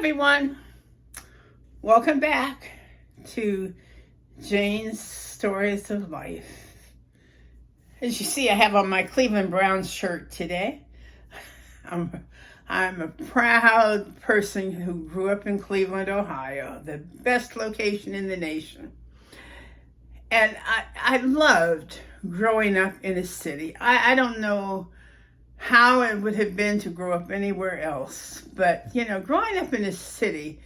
everyone. Welcome back to Jane's Stories of Life. As you see, I have on my Cleveland Browns shirt today. I'm a proud person who grew up in Cleveland, Ohio, the best location in the nation. And I loved growing up in a city. I don't know how it would have been to grow up anywhere else, but growing up in a city,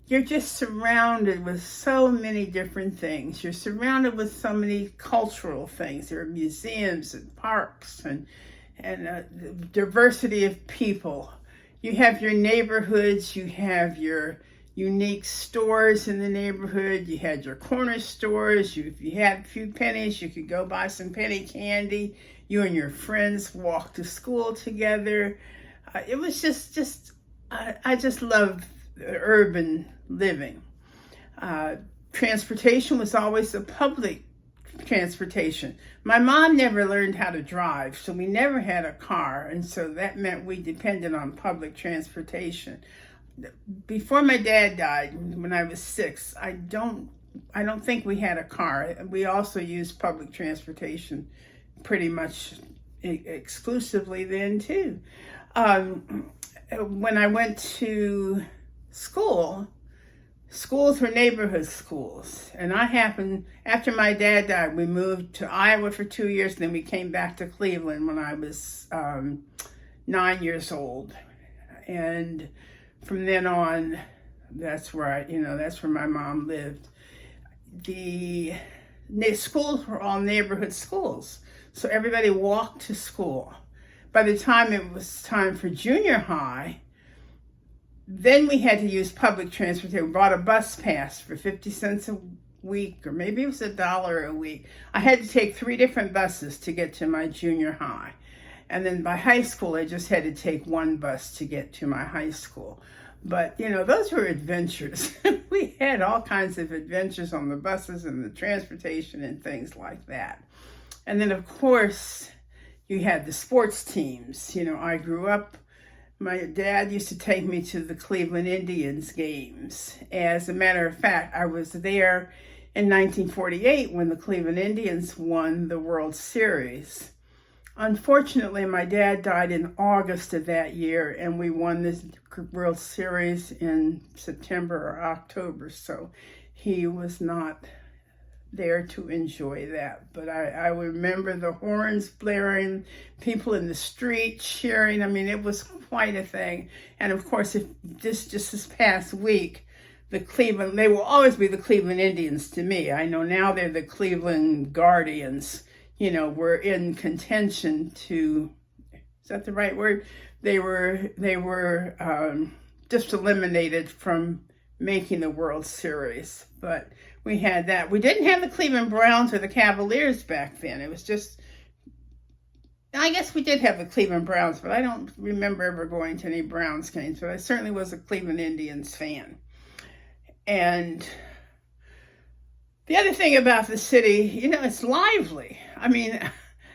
you're just surrounded with so many different things. You're surrounded with so many cultural things. There are museums and parks and the diversity of people. You have your neighborhoods, you have your unique stores in the neighborhood, you had your corner stores, if you had a few pennies, you could go buy some penny candy. You and your friends walked to school together. It was I just loved urban living. Transportation was always a public transportation. My mom never learned how to drive, so we never had a car, and so that meant we depended on public transportation. Before my dad died, when I was 6, I don't think we had a car. We also used public transportation pretty much exclusively then too. When I went to schools were neighborhood schools, and after my dad died, we moved to Iowa for 2 years, and then we came back to Cleveland when I was 9 years old, and from then on, that's where my mom lived. The schools were all neighborhood schools, so everybody walked to school. By the time it was time for junior high, then we had to use public transportation. We bought a bus pass for 50 cents a week, or maybe it was $1 a week. I had to take 3 different buses to get to my junior high. And then by high school, I just had to take 1 bus to get to my high school. But, those were adventures. We had all kinds of adventures on the buses and the transportation and things like that. And then, of course, you had the sports teams. I grew up, my dad used to take me to the Cleveland Indians games. As a matter of fact, I was there in 1948 when the Cleveland Indians won the World Series. Unfortunately, my dad died in August of that year, and we won this World Series in September or October, so he was not there to enjoy that. But I remember the horns blaring, people in the street cheering. I mean, it was quite a thing. And of course, just this past week, they will always be the Cleveland Indians to me. I know now they're the Cleveland Guardians. Were in contention to, is that the right word? They were just eliminated from making the World Series. But we had that. We didn't have the Cleveland Browns or the Cavaliers back then. It was just, I guess we did have the Cleveland Browns, but I don't remember ever going to any Browns games. But I certainly was a Cleveland Indians fan. And the other thing about the city, it's lively. I mean,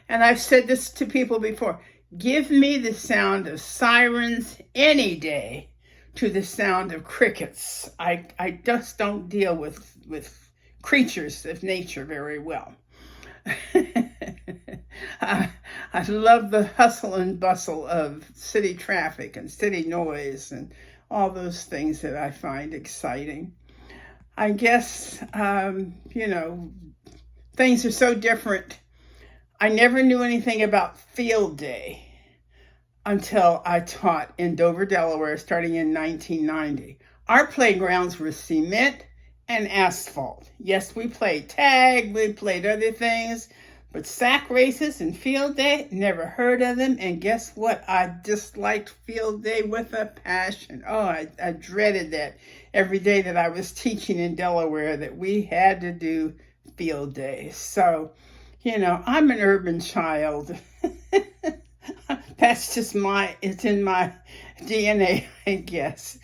and I've said this to people before, give me the sound of sirens any day to the sound of crickets. I just don't deal with creatures of nature very well. I love the hustle and bustle of city traffic and city noise and all those things that I find exciting. I guess, things are so different. I never knew anything about field day until I taught in Dover, Delaware, starting in 1990. Our playgrounds were cement and asphalt. Yes, we played tag, we played other things, but sack races and field day, never heard of them. And guess what? I disliked field day with a passion. Oh, I dreaded that every day that I was teaching in Delaware that we had to do field day. So, I'm an urban child. That's just it's in my DNA, I guess.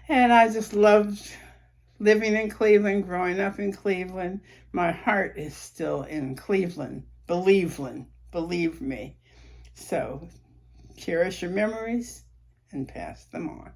And I just loved living in Cleveland, growing up in Cleveland. My heart is still in Cleveland. Believe me. So cherish your memories and pass them on.